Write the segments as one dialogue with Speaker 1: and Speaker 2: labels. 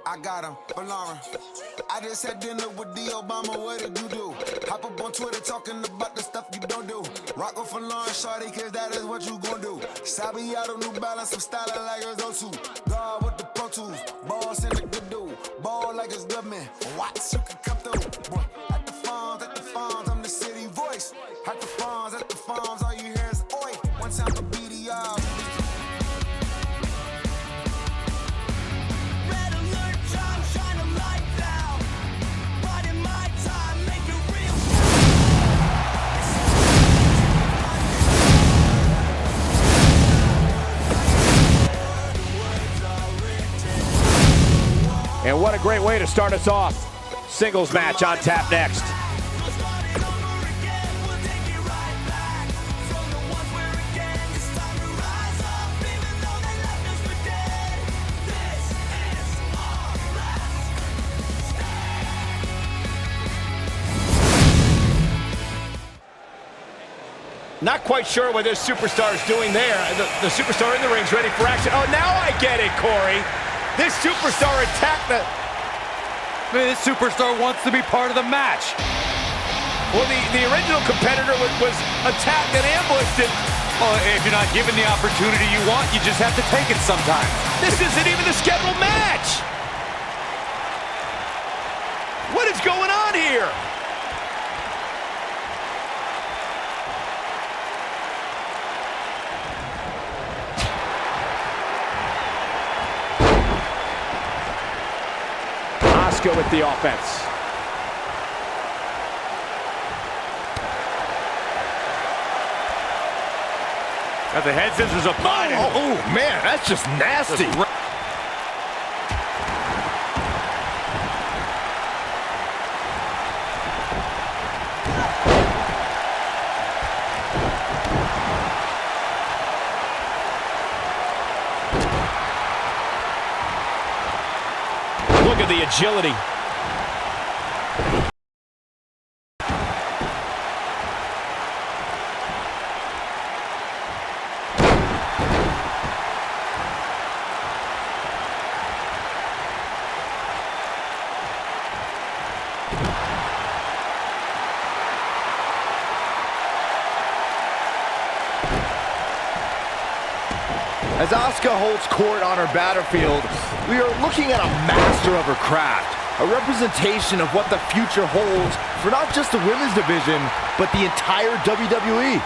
Speaker 1: I got him, Lauren. I just had dinner with the Obama, what did you do? Hop up on Twitter talking about the stuff you don't do. Rock off for Lauren, shawty, cause that is what you gon' do. Sabiato, New Balance, I'm styling like it's O2. God with the Pro Tools, boss in the good dude. Ball like it's good man, Watts, you can come through. Boy, at the farms, I'm the city voice. At the farms, all you hear is oi. One time for BDR.
Speaker 2: And what a great way to start us off. Singles match on tap next. Not quite sure what this superstar is doing there. The superstar in the ring's ready for action. Oh, now I get it, Corey. This superstar attacked the...
Speaker 3: This superstar wants to be part of the match.
Speaker 2: Well, the original competitor was attacked and ambushed. And...
Speaker 3: Well, if you're not given the opportunity you want, you just have to take it sometimes.
Speaker 2: This isn't even a scheduled match. What is going on here? Asuka with the offense.
Speaker 3: Got the head scissors applied.
Speaker 2: Oh, man, that's just nasty. Look at the agility.
Speaker 4: As Asuka holds court on her battlefield, we are looking at a master of her craft, a representation of what the future holds for not just the women's division, but the entire WWE.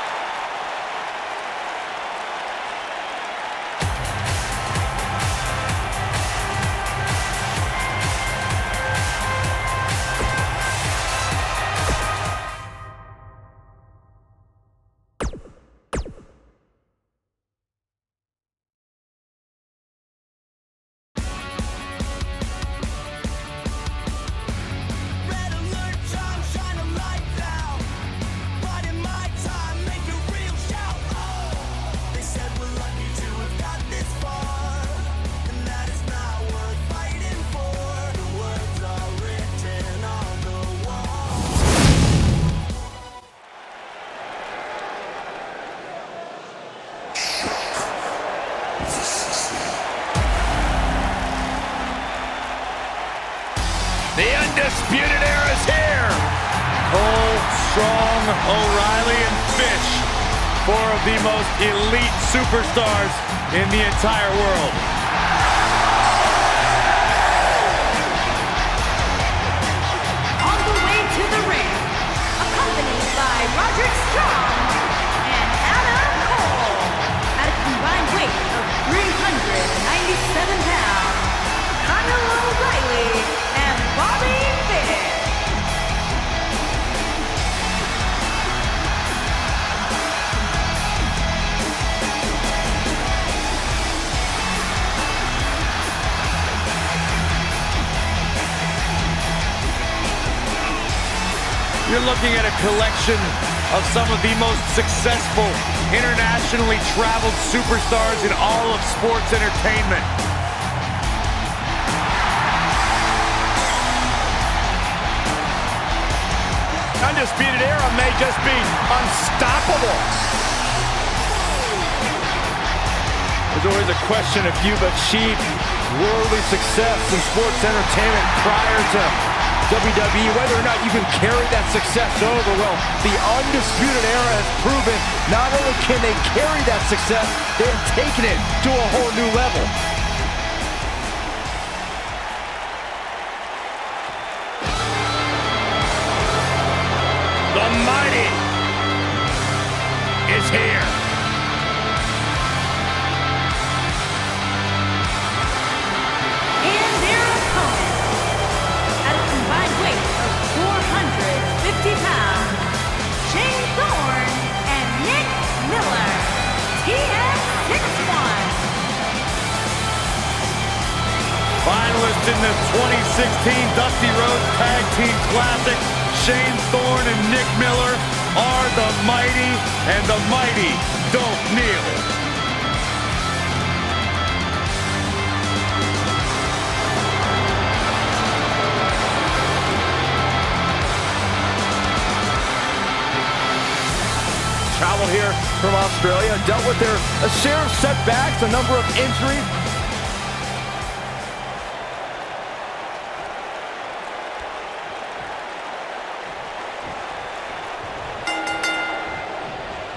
Speaker 2: The Undisputed Era is here.
Speaker 3: Cole, Strong, O'Reilly, and Fish. Four of the most elite superstars in the entire world.
Speaker 5: On the way to the ring, accompanied by Roderick Strong and Anna Cole, at a combined weight of 397 pounds, Kyle O'Reilly and Bobby Fish.
Speaker 3: You're looking at a collection of some of the most successful, internationally traveled superstars in all of sports entertainment.
Speaker 2: Undisputed Era may just be unstoppable.
Speaker 3: There's always a question of few but sheep
Speaker 4: worldly success in sports entertainment prior to WWE. Whether or not you can carry that success over, well, the Undisputed Era has proven not only can they carry that success, they have taken it to a whole new level.
Speaker 3: The Mighty is here.
Speaker 5: And their opponent, at a combined weight of 450 pounds, Shane Thorne and Nick Miller, TS61.
Speaker 3: Finalists in the 2016 Dusty Rhodes Tag Team Classic, Shane Thorne and Nick Miller are the Mighty, and the Mighty don't kneel.
Speaker 4: Traveled here from Australia, dealt with a share of setbacks, a number of injuries.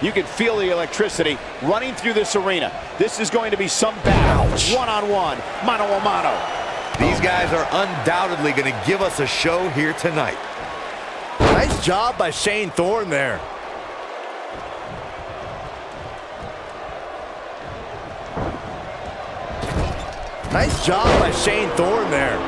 Speaker 2: You can feel the electricity running through this arena. This is going to be some battle. One-on-one, mano-a-mano.
Speaker 6: These guys are undoubtedly going to give us a show here tonight.
Speaker 4: Nice job by Shane Thorne there. Nice job by Shane Thorne there.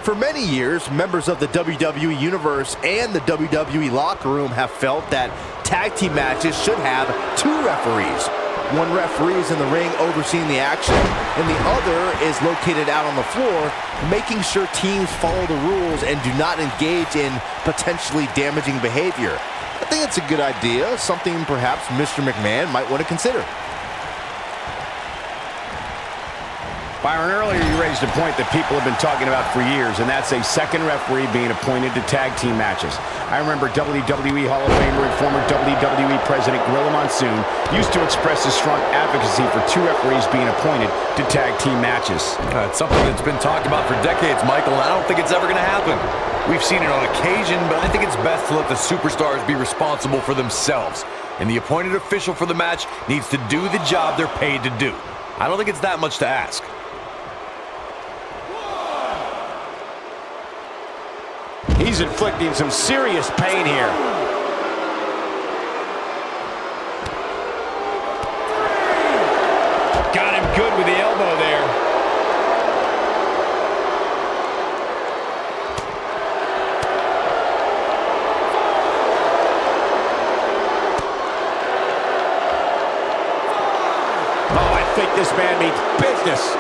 Speaker 4: For many years, members of the WWE Universe and the WWE locker room have felt that tag team matches should have two referees. One referee is in the ring overseeing the action, and the other is located out on the floor, making sure teams follow the rules and do not engage in potentially damaging behavior. I think it's a good idea, something perhaps Mr. McMahon might want to consider.
Speaker 2: Byron, earlier you raised a point that people have been talking about for years, and that's a second referee being appointed to tag team matches. I remember WWE Hall of Famer and former WWE President Gorilla Monsoon used to express his strong advocacy for two referees being appointed to tag team matches.
Speaker 6: It's something that's been talked about for decades, Michael, and I don't think it's ever going to happen. We've seen it on occasion, but I think it's best to let the superstars be responsible for themselves. And the appointed official for the match needs to do the job they're paid to do. I don't think it's that much to ask.
Speaker 2: He's inflicting some serious pain here. Got him good with the elbow there. Oh, I think this man means business.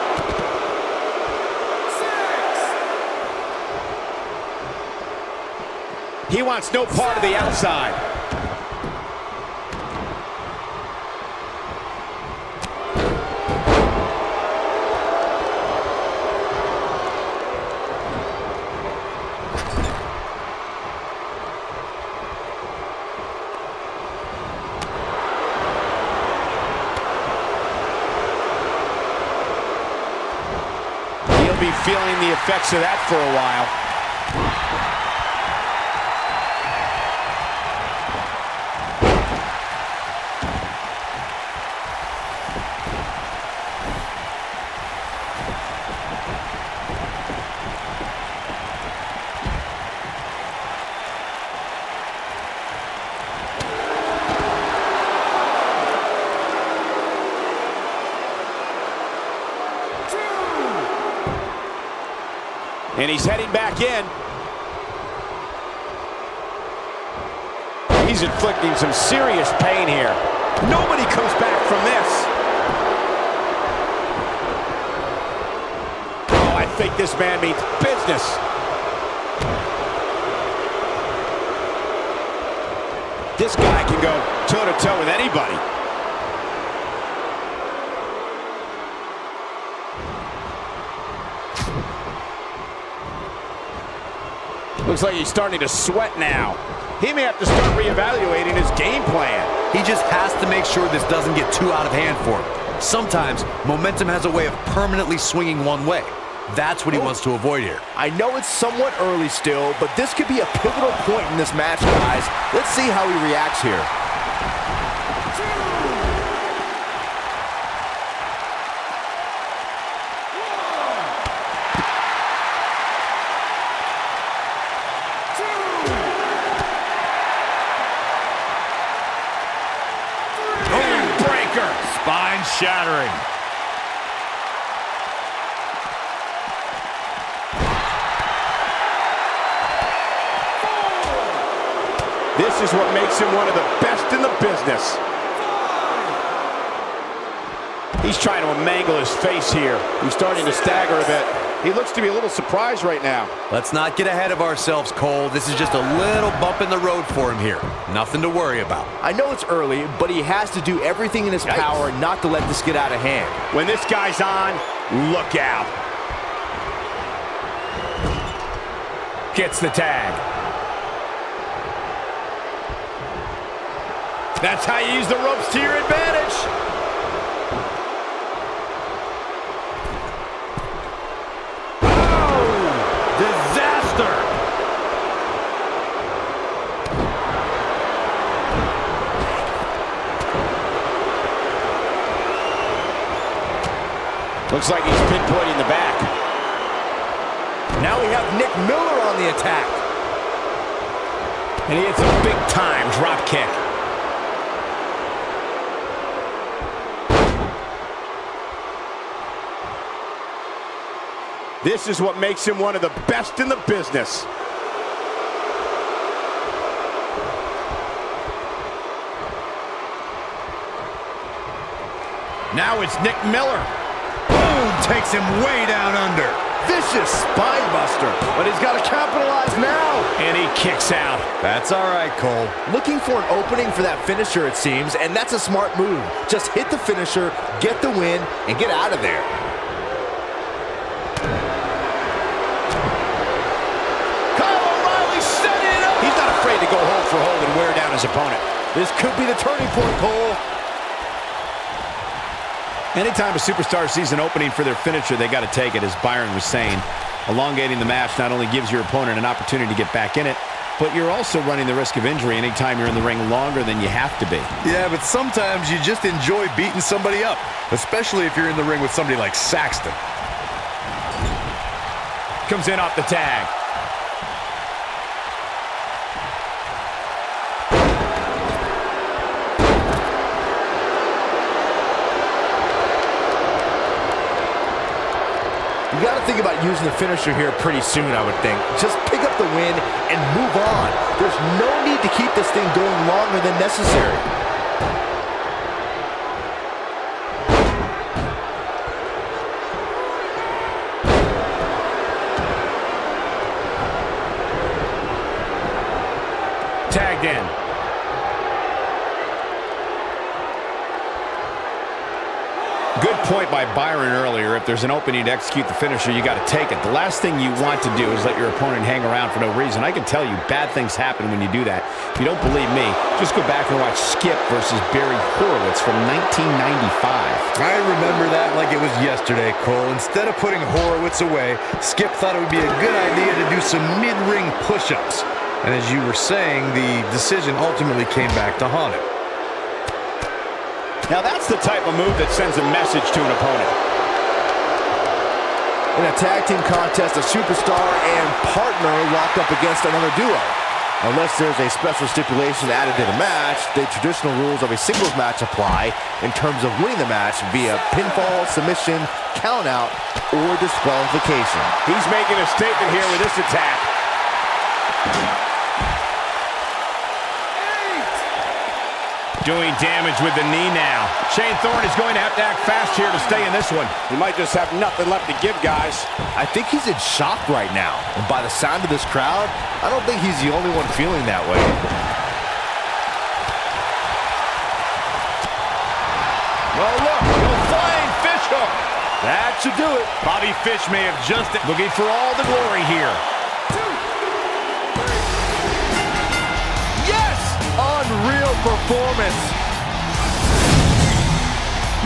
Speaker 2: He wants no part of the outside. He'll be feeling the effects of that for a while. And he's heading back in. He's inflicting some serious pain here. Nobody comes back from this. Oh, I think this man means business. This guy can go toe-to-toe with anybody. Looks like he's starting to sweat now. He may have to start reevaluating his game plan.
Speaker 6: He just has to make sure this doesn't get too out of hand for him. Sometimes, momentum has a way of permanently swinging one way. That's what he wants to avoid here.
Speaker 4: I know it's somewhat early still, but this could be a pivotal point in this match, guys. Let's see how he reacts here.
Speaker 3: Spine-shattering.
Speaker 2: This is what makes him one of the best in the business. He's trying to mangle his face here. He's starting to stagger a bit. He looks to be a little surprised right now.
Speaker 6: Let's not get ahead of ourselves, Cole. This is just a little bump in the road for him here. Nothing to worry about.
Speaker 4: I know it's early, but he has to do everything in his power not to let this get out of hand.
Speaker 2: When this guy's on, look out. Gets the tag. That's how you use the ropes to your advantage. Looks like he's pinpointing the back.
Speaker 4: Now we have Nick Miller on the attack.
Speaker 2: And he hits a big-time drop kick. This is what makes him one of the best in the business. Now it's Nick Miller.
Speaker 3: Takes him way down under.
Speaker 4: Vicious spine buster, but he's got to capitalize now.
Speaker 2: And he kicks out.
Speaker 6: That's all right, Cole.
Speaker 4: Looking for an opening for that finisher, it seems, and that's a smart move. Just hit the finisher, get the win, and get out of there.
Speaker 2: Kyle O'Reilly setting it up. He's not afraid to go hold for hold and wear down his opponent.
Speaker 4: This could be the turning point, Cole.
Speaker 2: Anytime a superstar sees an opening for their finisher, they got to take it, as Byron was saying. Elongating the match not only gives your opponent an opportunity to get back in it, but you're also running the risk of injury anytime you're in the ring longer than you have to be.
Speaker 6: Yeah, but sometimes you just enjoy beating somebody up, especially if you're in the ring with somebody like Saxton.
Speaker 2: Comes in off the tag.
Speaker 4: You got to think about using the finisher here pretty soon, I would think. Just pick up the win and move on. There's no need to keep this thing going longer than necessary.
Speaker 2: Tagged in. Good point by Byron earlier. If there's an opening to execute the finisher, you got to take it. The last thing you want to do is let your opponent hang around for no reason. I can tell you bad things happen when you do that. If you don't believe me, just go back and watch Skip versus Barry Horowitz from 1995.
Speaker 6: I remember that like it was yesterday, Cole. Instead of putting Horowitz away, Skip thought it would be a good idea to do some mid-ring push-ups. And as you were saying, the decision ultimately came back to haunt him.
Speaker 2: Now that's the type of move that sends a message to an opponent.
Speaker 4: In a tag team contest, a superstar and partner locked up against another duo. Unless there's a special stipulation added to the match, the traditional rules of a singles match apply in terms of winning the match via pinfall, submission, countout, or disqualification.
Speaker 2: He's making a statement here with this attack. Doing damage with the knee now. Shane Thorne is going to have to act fast here to stay in this one. He might just have nothing left to give, guys.
Speaker 4: I think he's in shock right now. And by the sound of this crowd, I don't think he's the only one feeling that way.
Speaker 2: Well, look, no flying fish hook.
Speaker 4: That should do it.
Speaker 3: Bobby Fish may have just...
Speaker 2: Looking for all the glory here.
Speaker 4: performance.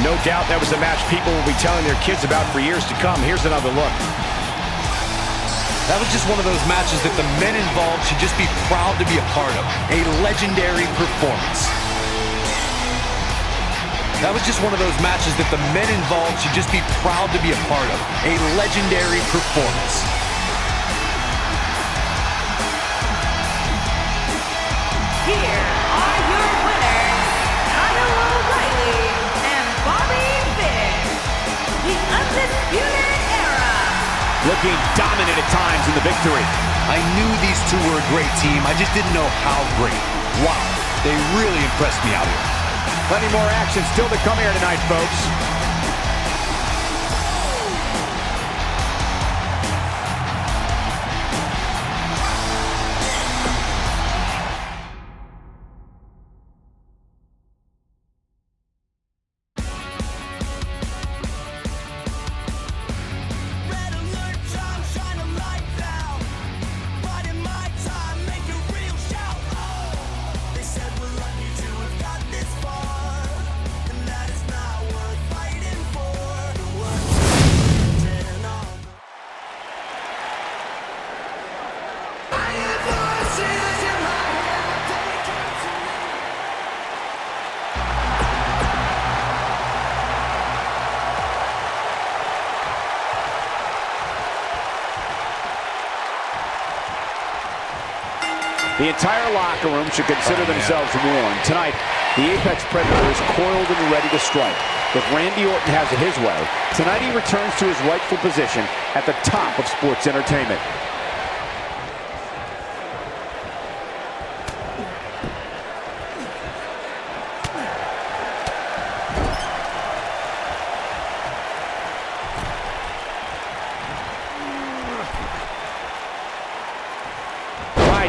Speaker 2: No doubt that was a match people will be telling their kids about for years to come. Here's another look.
Speaker 6: That was just one of those matches that the men involved should just be proud to be a part of. A legendary performance. That was just one of those matches that the men involved should just be proud to be a part of. A legendary performance.
Speaker 5: Here are your winners, Kyle O'Reilly and Bobby Fish, the Undisputed Era.
Speaker 2: Looking dominant at times in the victory.
Speaker 6: I knew these two were a great team. I just didn't know how great. Wow, they really impressed me out here.
Speaker 2: Plenty more action still to come here tonight, folks.
Speaker 1: Red alert, John, shine a light now. Right in my time, make a real shout. Oh, they said we're lucky to have got this far, and that is not worth fighting for. What's written on? I have voices in my head, they come to me.
Speaker 2: The entire locker room should consider themselves warned. Tonight, the Apex Predator is coiled and ready to strike. If Randy Orton has it his way, tonight he returns to his rightful position at the top of sports entertainment.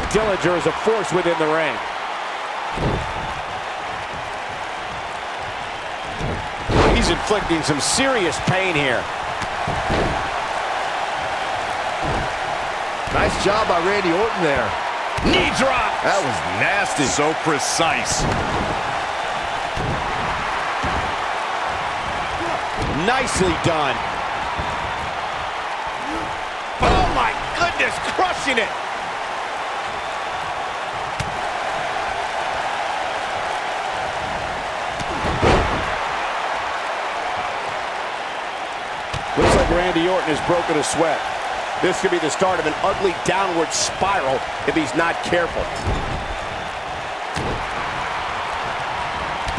Speaker 2: Dillinger is a force within the ring. He's inflicting some serious pain here.
Speaker 4: Nice job by Randy Orton there.
Speaker 2: Knee drop.
Speaker 4: That was nasty.
Speaker 3: So precise.
Speaker 2: Nicely done. Oh my goodness, crushing it. Looks like Randy Orton has broken a sweat. This could be the start of an ugly downward spiral if he's not careful.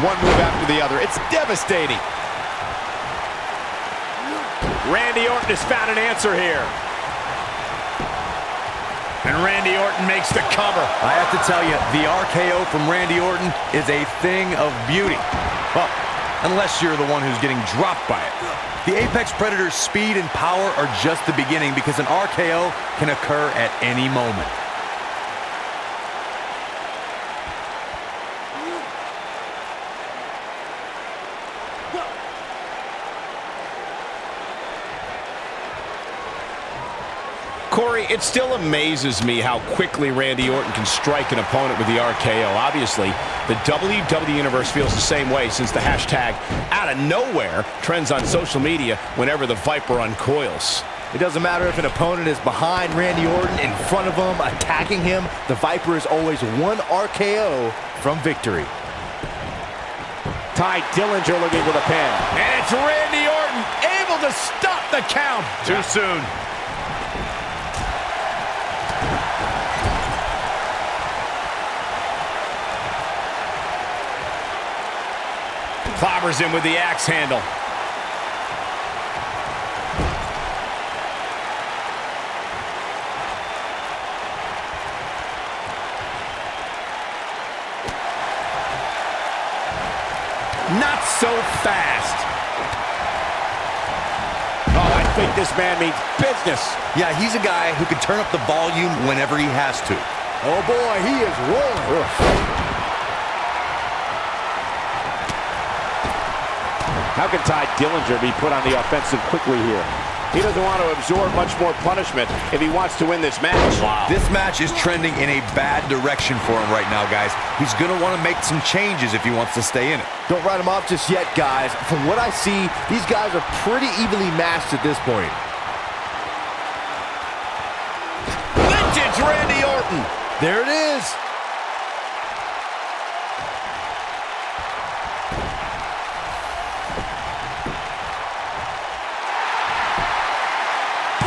Speaker 2: One move after the other. It's devastating. Randy Orton has found an answer here. And Randy Orton makes the cover.
Speaker 6: I have to tell you, the RKO from Randy Orton is a thing of beauty. Well, unless you're the one who's getting dropped by it. The Apex Predator's speed and power are just the beginning because an RKO can occur at any moment.
Speaker 2: Corey, it still amazes me how quickly Randy Orton can strike an opponent with the RKO. Obviously, the WWE Universe feels the same way since the hashtag out of nowhere trends on social media whenever the Viper uncoils.
Speaker 4: It doesn't matter if an opponent is behind Randy Orton, in front of him, attacking him. The Viper is always one RKO from victory.
Speaker 2: Ty Dillinger looking for the pin. And it's Randy Orton able to stop the count.
Speaker 3: Too soon.
Speaker 2: Clobbers him with the axe handle. Not so fast. Oh, I think this man means business.
Speaker 6: Yeah, he's a guy who can turn up the volume whenever he has to.
Speaker 4: Oh boy, he is rolling.
Speaker 2: How can Ty Dillinger be put on the offensive quickly here? He doesn't want to absorb much more punishment if he wants to win this match.
Speaker 6: Wow. This match is trending in a bad direction for him right now, guys. He's going to want to make some changes if he wants to stay in it.
Speaker 4: Don't write him off just yet, guys. From what I see, these guys are pretty evenly matched at this point.
Speaker 2: Vintage Randy Orton.
Speaker 4: There it is.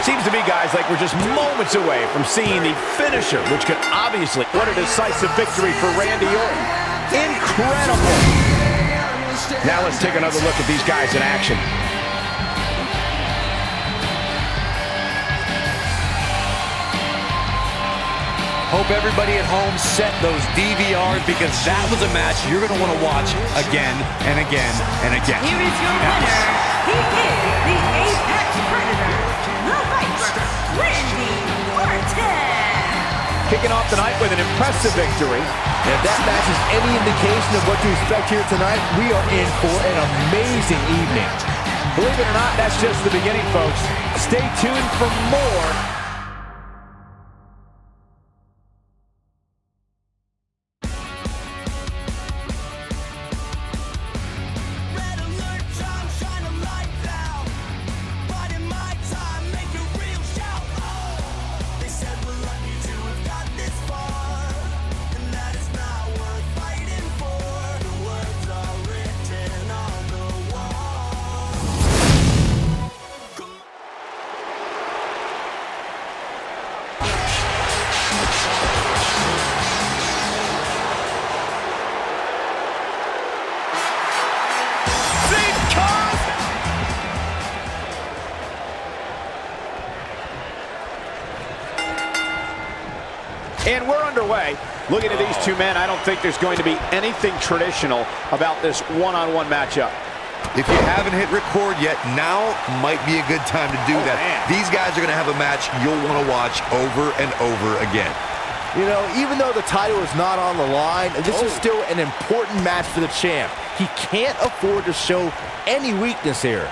Speaker 2: Seems to me, guys, like we're just moments away from seeing the finisher, which could obviously... What a decisive victory for Randy Orton. Incredible. Now let's take another look at these guys in action.
Speaker 6: Hope everybody at home set those DVRs because that was a match you're going to want to watch again and again and again.
Speaker 5: Here is your winner. He is the Apex Predator, the Viper, Randy Orton.
Speaker 2: Kicking off tonight with an impressive victory.
Speaker 4: If that match is any indication of what to expect here tonight, we are in for an amazing evening.
Speaker 2: Believe it or not, that's just the beginning, folks. Stay tuned for more. And we're underway. Looking at these two men, I don't think there's going to be anything traditional about this one-on-one matchup.
Speaker 6: If you haven't hit record yet, now might be a good time to do that.
Speaker 2: Man.
Speaker 6: These guys are going to have a match you'll want to watch over and over again.
Speaker 4: You know, even though the title is not on the line, this is still an important match for the champ. He can't afford to show any weakness here.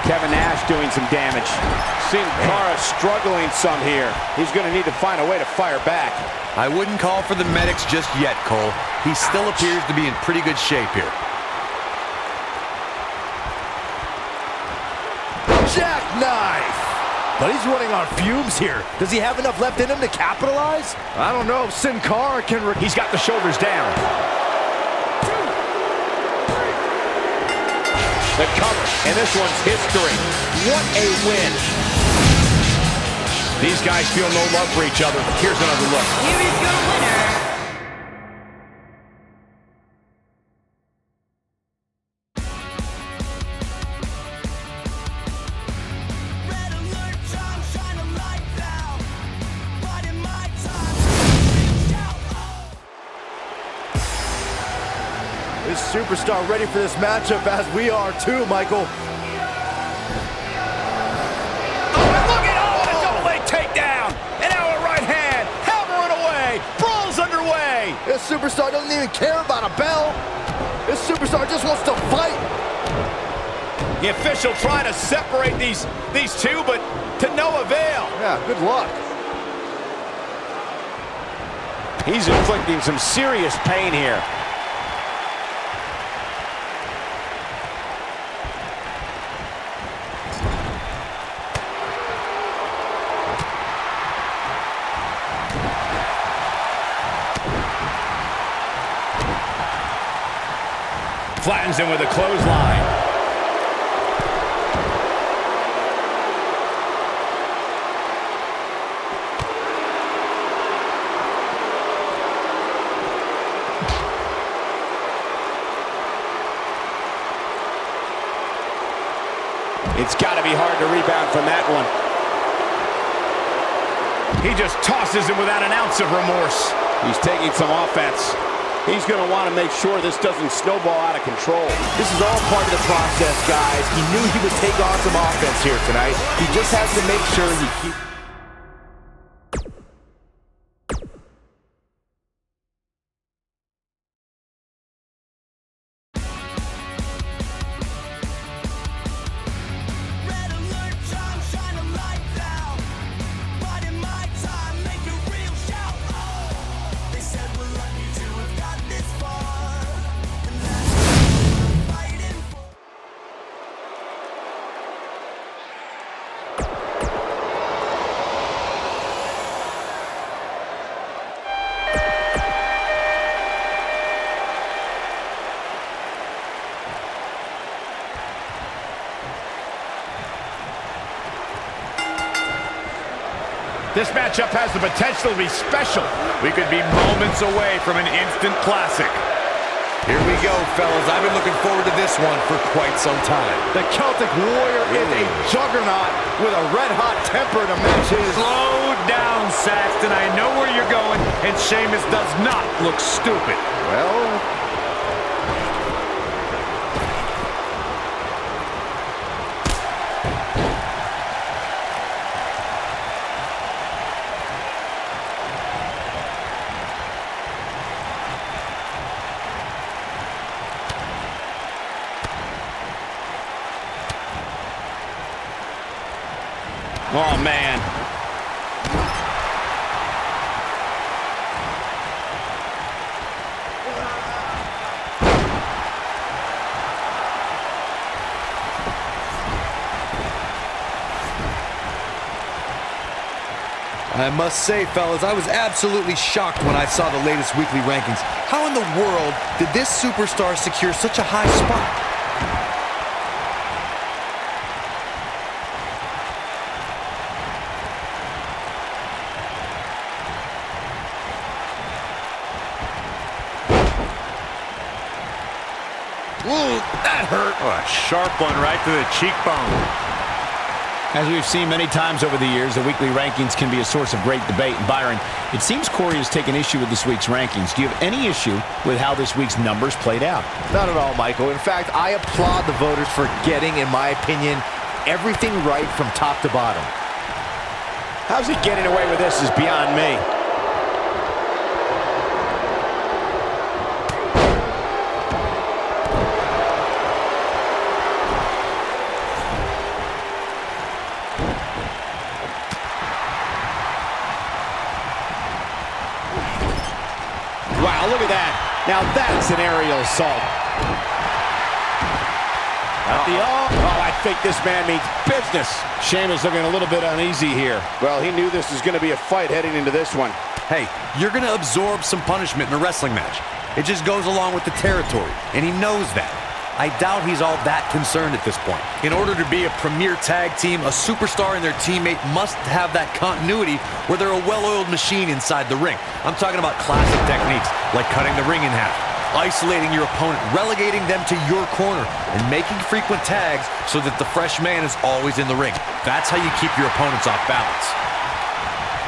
Speaker 2: Kevin Nash doing some damage. Sin Cara struggling some here. He's going to need to find a way to fire back.
Speaker 6: I wouldn't call for the medics just yet, Cole. He still appears to be in pretty good shape here.
Speaker 4: Jackknife! But he's running on fumes here. Does he have enough left in him to capitalize? I don't know if Sin Cara can...
Speaker 2: He's got the shoulders down. The cover, and this one's history. What a win. These guys feel no love for each other. Here's another look.
Speaker 5: Here is your winner.
Speaker 4: This superstar ready for this matchup as we are too, Michael.
Speaker 2: A double leg takedown. And now a right hand. Hammering away. Brawl's underway.
Speaker 4: This superstar doesn't even care about a bell. This superstar just wants to fight.
Speaker 2: The official trying to separate these two, but to no avail.
Speaker 4: Yeah, good luck.
Speaker 2: He's inflicting some serious pain here. Flattens him with a clothesline. It's got to be hard to rebound from that one. He just tosses him without an ounce of remorse. He's taking some offense. He's going to want to make sure this doesn't snowball out of control.
Speaker 4: This is all part of the process, guys. He knew he would take on some offense here tonight. He just has to make sure he keeps...
Speaker 2: This matchup has the potential to be special.
Speaker 3: We could be moments away from an instant classic.
Speaker 6: Here we go, fellas. I've been looking forward to this one for quite some time.
Speaker 4: The Celtic Warrior is a juggernaut with a red-hot temper to match his...
Speaker 3: Slow down, Saxton. I know where you're going, and Sheamus does not look stupid.
Speaker 4: Well...
Speaker 2: Oh, man.
Speaker 6: I must say, fellas, I was absolutely shocked when I saw the latest weekly rankings. How in the world did this superstar secure such a high spot?
Speaker 3: Ooh, that hurt. Oh, a sharp one right to the cheekbone.
Speaker 2: As we've seen many times over the years, the weekly rankings can be a source of great debate. And Byron, it seems Corey has taken issue with this week's rankings. Do you have any issue with how this week's numbers played out?
Speaker 4: Not at all, Michael. In fact, I applaud the voters for getting, in my opinion, everything right from top to bottom.
Speaker 2: How's he getting away with this is beyond me. Wow, look at that. Now that's an aerial assault. I think this man means business. Sheamus looking a little bit uneasy here. Well, he knew this was going to be a fight heading into this one.
Speaker 6: Hey, you're going to absorb some punishment in a wrestling match. It just goes along with the territory, and he knows that. I doubt he's all that concerned at this point. In order to be a premier tag team, a superstar and their teammate must have that continuity where they're a well-oiled machine inside the ring. I'm talking about classic techniques like cutting the ring in half, isolating your opponent, relegating them to your corner, and making frequent tags so that the fresh man is always in the ring. That's how you keep your opponents off balance.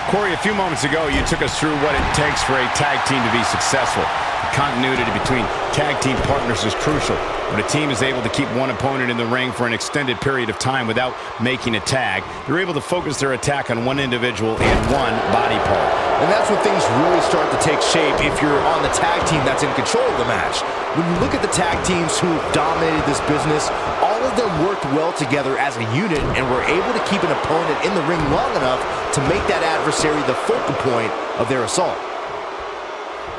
Speaker 2: Corey, a few moments ago, you took us through what it takes for a tag team to be successful. The continuity between tag team partners is crucial. When a team is able to keep one opponent in the ring for an extended period of time without making a tag, they're able to focus their attack on one individual and one body part.
Speaker 4: And that's when things really start to take shape if you're on the tag team that's in control of the match. When you look at the tag teams who dominated this business, all of them worked well together as a unit and were able to keep an opponent in the ring long enough to make that adversary the focal point of their assault.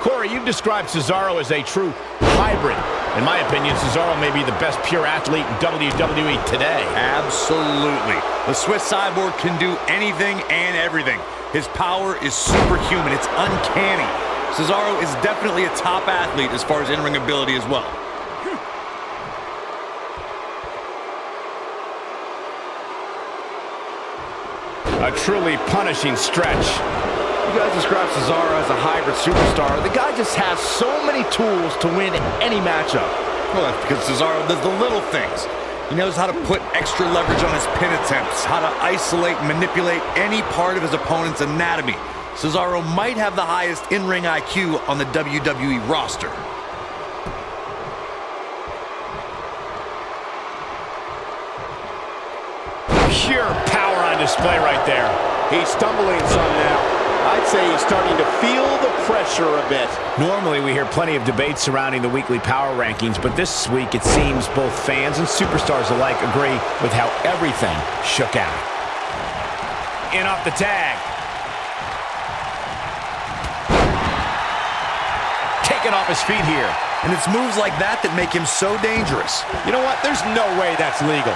Speaker 2: Corey, you've described Cesaro as a true hybrid. In my opinion, Cesaro may be the best pure athlete in WWE today.
Speaker 3: Absolutely. The Swiss Cyborg can do anything and everything. His power is superhuman. It's uncanny. Cesaro is definitely a top athlete as far as in-ring ability as well.
Speaker 2: A truly punishing stretch.
Speaker 4: You guys describe Cesaro as a hybrid superstar. The guy just has so many tools to win any matchup.
Speaker 3: Well, that's because Cesaro does the little things. He knows how to put extra leverage on his pin attempts, how to isolate and manipulate any part of his opponent's anatomy.
Speaker 6: Cesaro might have the highest in-ring IQ on the WWE roster.
Speaker 2: Pure power on display right there.
Speaker 7: He's stumbling some now. I'd say he's starting to feel the pressure a bit.
Speaker 2: Normally we hear plenty of debate surrounding the weekly power rankings, but this week it seems both fans and superstars alike agree with how everything shook out. In off the tag. Taken off his feet here.
Speaker 6: And it's moves like that that make him so dangerous.
Speaker 7: You know what? There's no way that's legal.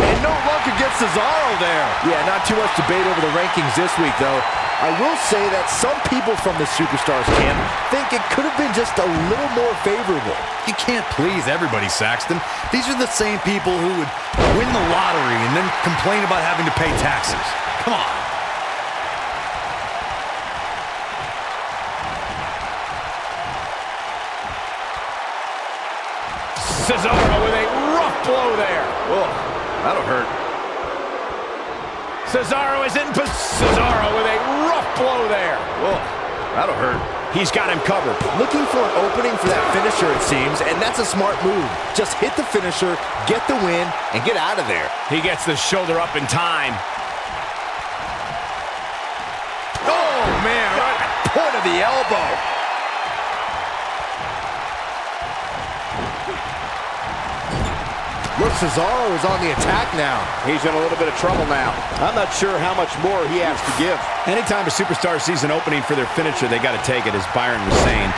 Speaker 4: And no luck against Cesaro there. Yeah, not too much debate over the rankings this week, though. I will say that some people from the Superstars camp think it could have been just a little more favorable.
Speaker 6: You can't please everybody, Saxton. These are the same people who would win the lottery and then complain about having to pay taxes. Come on.
Speaker 7: Cesaro with a rough blow there.
Speaker 4: Oh, that'll hurt.
Speaker 7: Cesaro is in. Cesaro with a rough blow there.
Speaker 4: Oh, that'll hurt.
Speaker 2: He's got him covered.
Speaker 4: Looking for an opening for that finisher, it seems, and that's a smart move. Just hit the finisher, get the win, and get out of there.
Speaker 2: He gets the shoulder up in time.
Speaker 4: Oh, man, right at the point of the elbow. Look, Cesaro is on the attack now.
Speaker 7: He's in a little bit of trouble now. I'm not sure how much more he has to give.
Speaker 2: Anytime a superstar sees an opening for their finisher, they got to take it, as Byron was saying.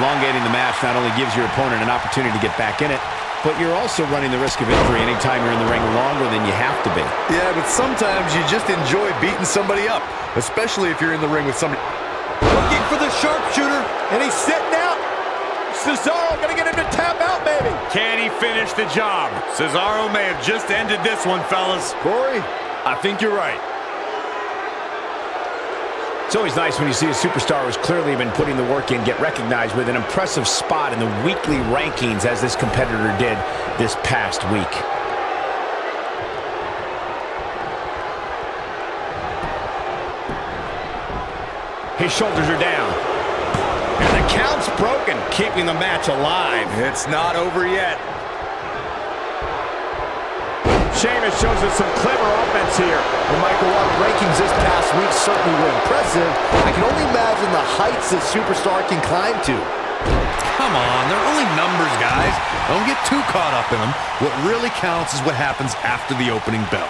Speaker 2: Elongating the match not only gives your opponent an opportunity to get back in it, but you're also running the risk of injury anytime you're in the ring longer than you have to be.
Speaker 6: Yeah, but sometimes you just enjoy beating somebody up, especially if you're in the ring with somebody. Looking for the sharpshooter,
Speaker 7: And he's sitting out. Cesaro gonna get him to tap out, maybe.
Speaker 3: Can he finish the job? Cesaro may have just ended this one, fellas.
Speaker 4: Corey, I think you're right.
Speaker 2: It's always nice when you see a superstar who's clearly been putting the work in get recognized with an impressive spot in the weekly rankings, as this competitor did this past week. His shoulders are down. And the count's broken, keeping the match alive.
Speaker 3: It's not over yet.
Speaker 7: Sheamus shows us some clever offense here.
Speaker 4: And Michael, while the rankings this past week certainly were impressive, I can only imagine the heights this superstar can climb to.
Speaker 6: come on, they're only numbers, guys. Don't get too caught up in them. What really counts is what happens after the opening bell.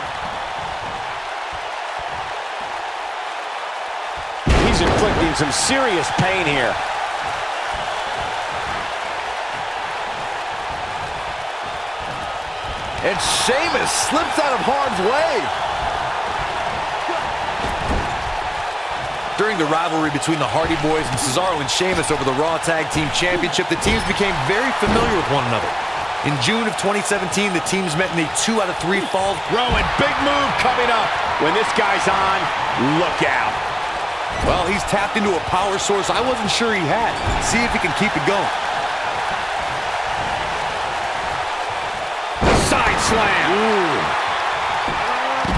Speaker 7: He's inflicting some serious pain here.
Speaker 4: And Sheamus slips out of harm's way.
Speaker 6: During the rivalry between the Hardy Boys and Cesaro and Sheamus over the Raw Tag Team Championship, the teams became very familiar with one another. In June of 2017, the teams met in a 2 out of 3 falls.
Speaker 2: Rowan, big move coming up. When this guy's on, look out.
Speaker 6: Well, he's tapped into a power source I wasn't sure he had. See if he can keep it going.
Speaker 2: Side slam.
Speaker 7: Ooh.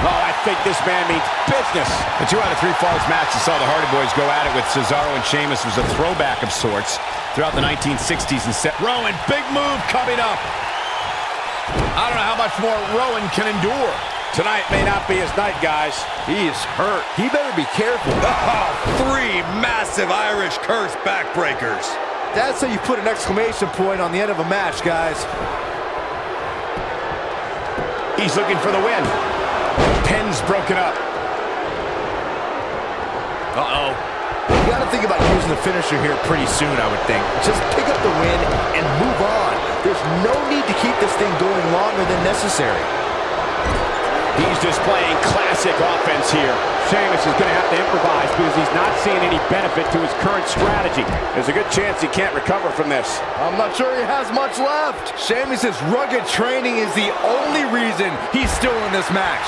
Speaker 7: Oh, I think this man means business.
Speaker 2: The 2 out of 3 falls match that saw the Hardy Boys go at it with Cesaro and Sheamus was a throwback of sorts throughout the 1960s and set. Rowan, big move coming up. I don't know how much more Rowan can endure.
Speaker 7: Tonight may not be his night, guys.
Speaker 4: He is hurt. He better be careful.
Speaker 6: Oh, 3 massive Irish curse backbreakers.
Speaker 4: That's how you put an exclamation point on the end of a match, guys.
Speaker 2: He's looking for the win. The pin's broken up.
Speaker 4: Uh-oh. You got to think about using the finisher here pretty soon, I would think. Just pick up the win and move on. There's no need to keep this thing going longer than necessary.
Speaker 2: He's displaying classic offense here.
Speaker 7: Sheamus is going to have to improvise because he's not seeing any benefit to his current strategy. There's a good chance he can't recover from this.
Speaker 4: I'm not sure he has much left. Sheamus' rugged training is the only reason he's still in this match.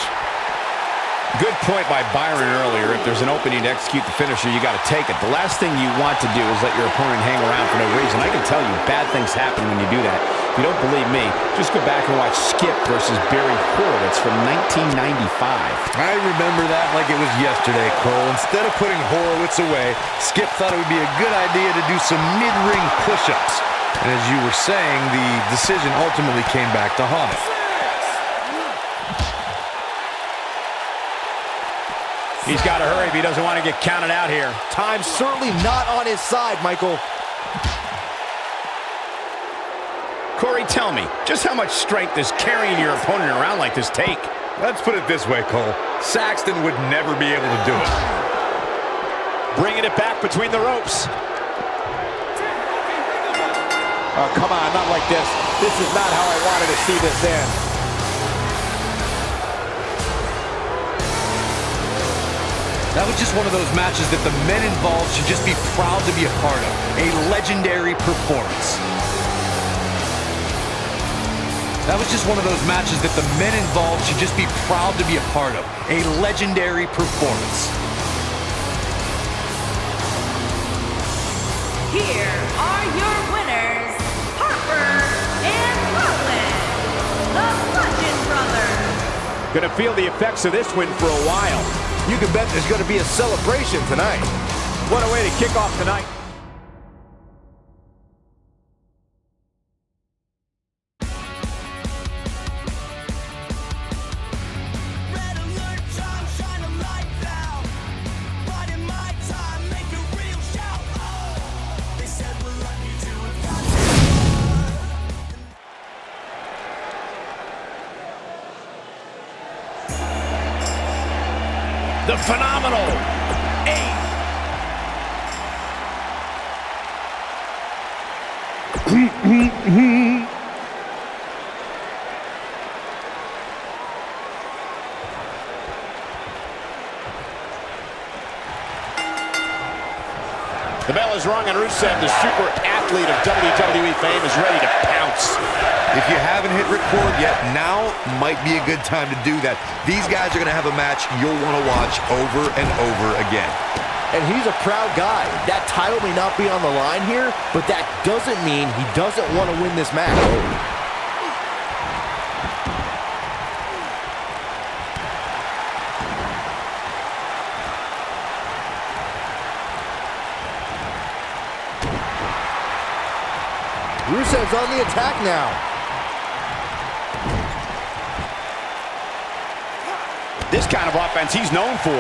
Speaker 2: Good point by Byron earlier. If there's an opening to execute the finisher, you got to take it. The last thing you want to do is let your opponent hang around for no reason. I can tell you bad things happen when you do that. If you don't believe me, just go back and watch Skip versus Barry Horowitz from 1995.
Speaker 6: I remember that like it was yesterday, Cole. Instead of putting Horowitz away, Skip thought it would be a good idea to do some mid-ring push-ups. And as you were saying, the decision ultimately came back to haunt him.
Speaker 2: He's got to hurry if he doesn't want to get counted out here.
Speaker 4: Time's certainly not on his side, Michael.
Speaker 2: Corey, tell me, just how much strength does carrying your opponent around like this take?
Speaker 6: Let's put it this way, Cole. Saxton would never be able to do it.
Speaker 7: Bringing it back between the ropes. Oh, come on, not like this. This is not how I wanted to see this end.
Speaker 6: That was just one of those matches that the men involved should just be proud to be a part of. A legendary performance. That was just one of those matches that the men involved should just be proud to be a part of. A legendary performance.
Speaker 5: Here are your winners, Harper and Rowan, the Bludgeon Brothers.
Speaker 7: Gonna feel the effects of this win for a while.
Speaker 4: You can bet there's going to be a celebration tonight.
Speaker 7: What a way to kick off tonight.
Speaker 2: The phenomenal 8.
Speaker 7: The bell is rung and Rusev, the super athlete of WWE fame, is ready to pounce.
Speaker 6: If you haven't hit record yet, now might be a good time to do that. These guys are going to have a match you'll want to watch over and over again.
Speaker 4: And he's a proud guy. That title may not be on the line here, but that doesn't mean he doesn't want to win this match. Rusev's on the attack now.
Speaker 2: This kind of offense he's known for.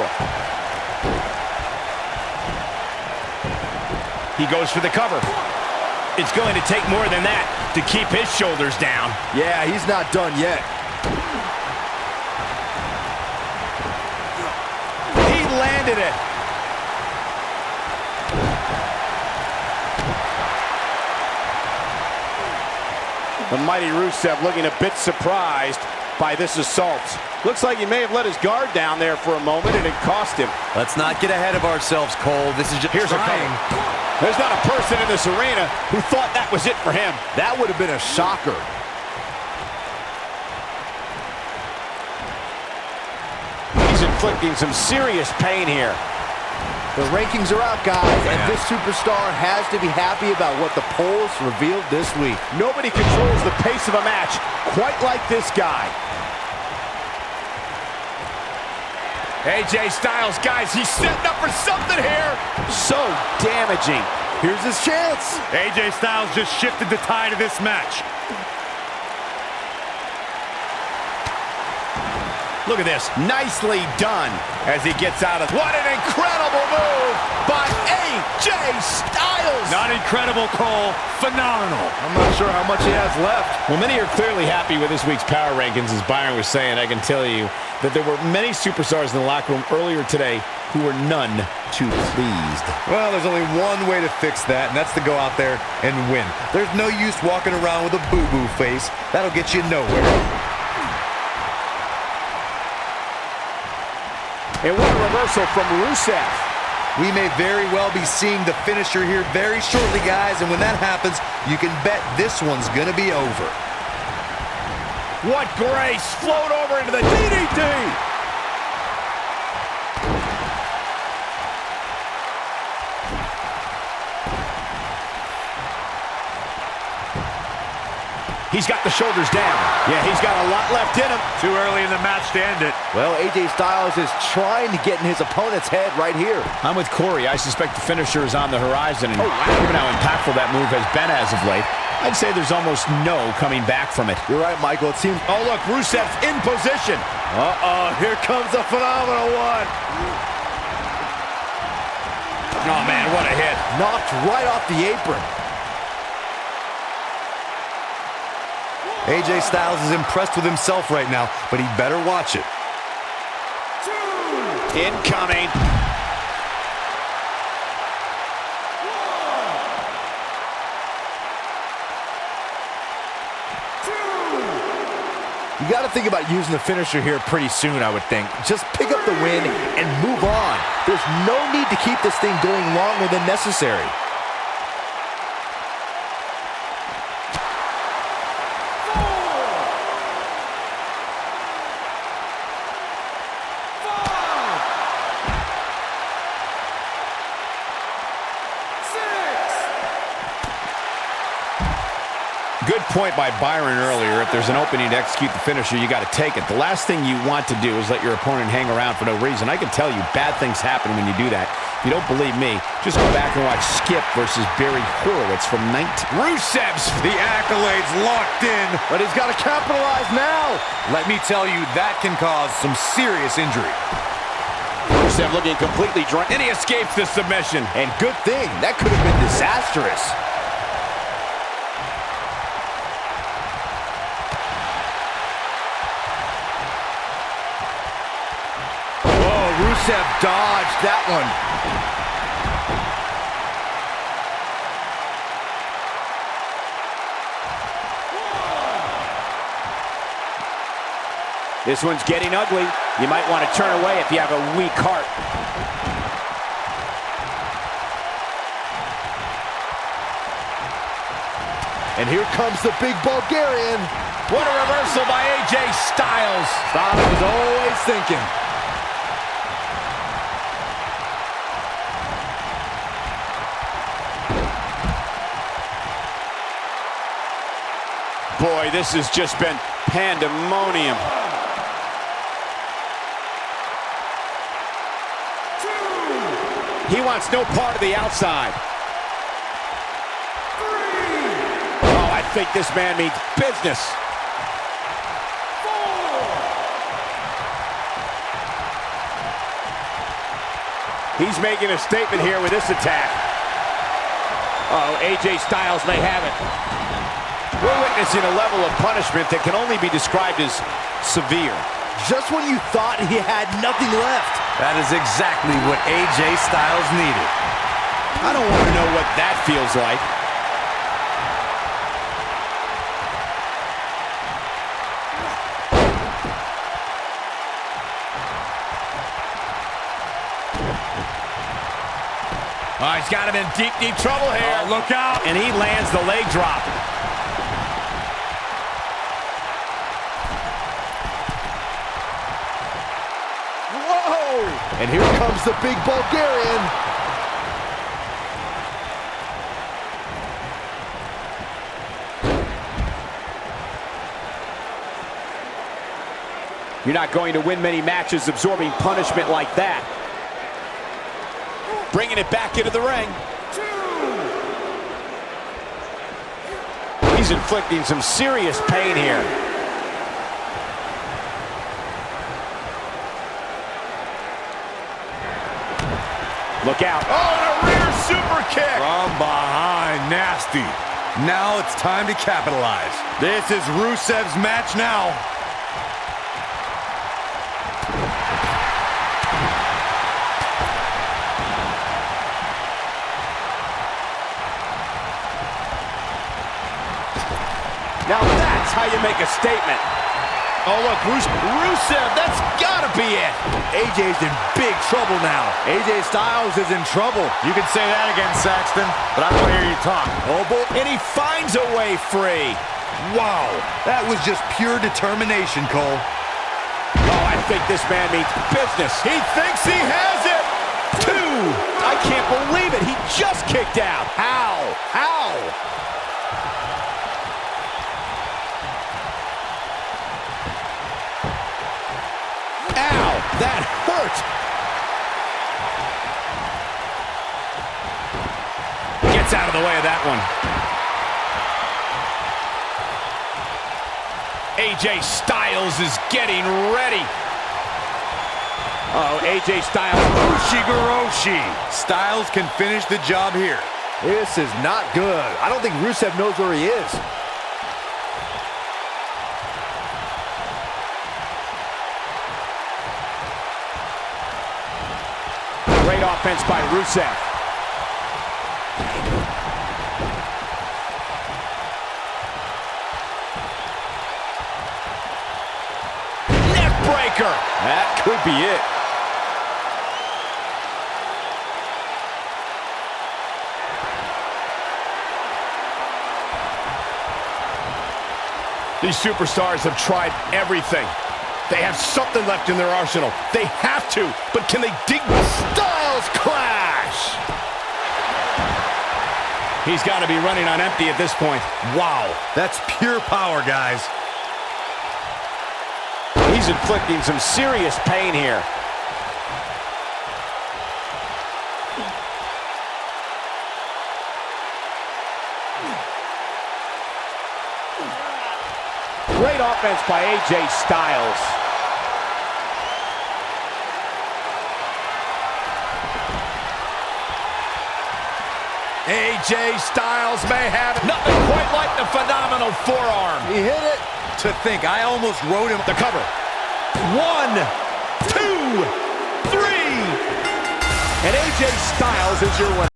Speaker 2: He goes for the cover. It's going to take more than that to keep his shoulders down.
Speaker 4: Yeah, he's not done yet.
Speaker 2: He landed it.
Speaker 7: The mighty Rusev looking a bit surprised by this assault. Looks like he may have let his guard down there for a moment, and it cost him.
Speaker 6: Let's not get ahead of ourselves, Cole. This is just
Speaker 2: Here's
Speaker 6: trying.
Speaker 2: a cover.
Speaker 7: There's not a person in this arena who thought that was it for him.
Speaker 4: That would have been a shocker.
Speaker 7: He's inflicting some serious pain here.
Speaker 4: The rankings are out, guys, and this superstar has to be happy about what the polls revealed this week.
Speaker 7: Nobody controls the pace of a match quite like this guy.
Speaker 2: AJ Styles, guys, he's setting up for something here.
Speaker 7: So damaging.
Speaker 4: Here's his chance.
Speaker 3: AJ Styles just shifted the tide of this match.
Speaker 2: Look at this. Nicely done as he gets out of... What an incredible move by AJ Styles.
Speaker 3: Not incredible, Cole. Phenomenal.
Speaker 4: I'm not sure how much he has left.
Speaker 2: Well, many are clearly happy with this week's power rankings. As Byron was saying, I can tell you that there were many superstars in the locker room earlier today who were none too pleased.
Speaker 6: Well, there's only one way to fix that, and that's to go out there and win. There's no use walking around with a boo-boo face. That'll get you nowhere.
Speaker 7: And what a reversal from Rusev.
Speaker 6: We may very well be seeing the finisher here very shortly, guys, and when that happens, you can bet this one's gonna be over.
Speaker 7: What grace! Float over into the DDT!
Speaker 2: He's got the shoulders down. Yeah, he's got a lot left in him.
Speaker 3: Too early in the match to end it.
Speaker 4: Well, AJ Styles is trying to get in his opponent's head right here.
Speaker 2: I'm with Corey. I suspect the finisher is on the horizon. And given how impactful that move has been as of late, I'd say there's almost no coming back from it.
Speaker 4: You're right, Michael. It seems...
Speaker 2: Oh, look, Rusev's in position.
Speaker 4: Uh-oh, here comes a phenomenal one.
Speaker 2: Oh, man, what a hit.
Speaker 4: Knocked right off the apron.
Speaker 6: AJ Styles is impressed with himself right now, but he better watch it.
Speaker 2: Incoming.
Speaker 4: You got to think about using the finisher here pretty soon, I would think. Just pick up the win and move on. There's no need to keep this thing going longer than necessary.
Speaker 2: Good point by Byron earlier. If there's an opening to execute the finisher, you got to take it. The last thing you want to do is let your opponent hang around for no reason. I can tell you bad things happen when you do that. If you don't believe me, just go back and watch Skip versus Barry Horowitz from 19...
Speaker 3: Rusev's the accolades locked in.
Speaker 4: But he's got to capitalize now.
Speaker 6: Let me tell you, that can cause some serious injury.
Speaker 2: Rusev looking completely drunk, and he escapes the submission.
Speaker 4: And good thing. That could have been disastrous. Rusev dodged that one.
Speaker 2: This one's getting ugly. You might want to turn away if you have a weak heart.
Speaker 4: And here comes the big Bulgarian.
Speaker 2: What a reversal by AJ Styles.
Speaker 4: Styles was always thinking.
Speaker 2: Boy, this has just been pandemonium. He wants no part of the outside. Oh, I think this man means business. He's making a statement here with this attack. Uh-oh, AJ Styles may have it. We're witnessing a level of punishment that can only be described as severe.
Speaker 4: Just when you thought he had nothing left.
Speaker 6: That is exactly what AJ Styles needed.
Speaker 2: I don't want to know what that feels like. Oh, he's got him in deep, deep trouble here.
Speaker 3: Oh, look out.
Speaker 2: And he lands the leg drop.
Speaker 4: And here comes the big Bulgarian.
Speaker 2: You're not going to win many matches absorbing punishment like that. Bringing it back into the ring. He's inflicting some serious pain here. Look out.
Speaker 3: Oh, and a rear super kick. From behind, nasty.
Speaker 6: Now it's time to capitalize.
Speaker 3: This is Rusev's match now.
Speaker 2: Now that's how you make a statement. Oh, look, Rusev, that's gotta be it.
Speaker 4: AJ's in big trouble now. AJ Styles is in trouble.
Speaker 3: You can say that again, Saxton, but I don't want to hear you talk.
Speaker 2: Oh, boy, and he finds a way free.
Speaker 6: Wow, that was just pure determination, Cole.
Speaker 2: Oh, I think this man means business.
Speaker 3: He thinks he has it.
Speaker 2: 2. I can't believe it. He just kicked out. How? How?
Speaker 3: Gets out of the way of that one. AJ Styles is getting ready.
Speaker 7: Uh-oh, AJ Styles.
Speaker 3: Ushigoroshi. Styles can finish the job here.
Speaker 4: This is not good. I don't think Rusev knows where he is.
Speaker 7: Great offense by Rusev.
Speaker 3: Neck breaker.
Speaker 7: That could be it.
Speaker 2: These superstars have tried everything. They have something left in their arsenal. They have to, but can they dig?
Speaker 4: Styles clash!
Speaker 2: He's got to be running on empty at this point.
Speaker 3: Wow, that's pure power, guys.
Speaker 7: He's inflicting some serious pain here. Great offense by AJ Styles.
Speaker 3: AJ Styles may have it. Nothing quite like the phenomenal forearm.
Speaker 4: He hit it.
Speaker 3: To think, I almost wrote him the cover. 1, 2, 3.
Speaker 7: And AJ Styles is your winner.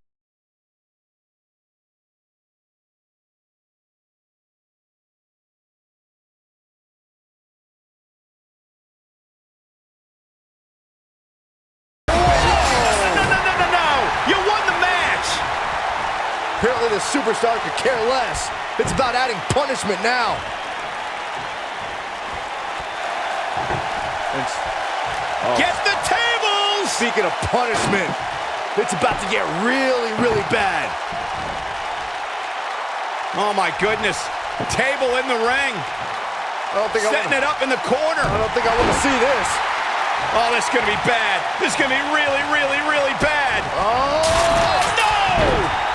Speaker 4: Apparently the superstar could care less. It's about adding punishment now.
Speaker 3: Get the tables!
Speaker 4: Speaking of punishment, it's about to get really, really bad.
Speaker 3: Oh my goodness. Table in the ring. Setting it up in the corner.
Speaker 4: I don't think I want to see this.
Speaker 3: Oh, this is going to be bad. This is going to be really, really, really bad.
Speaker 4: Oh!
Speaker 3: No!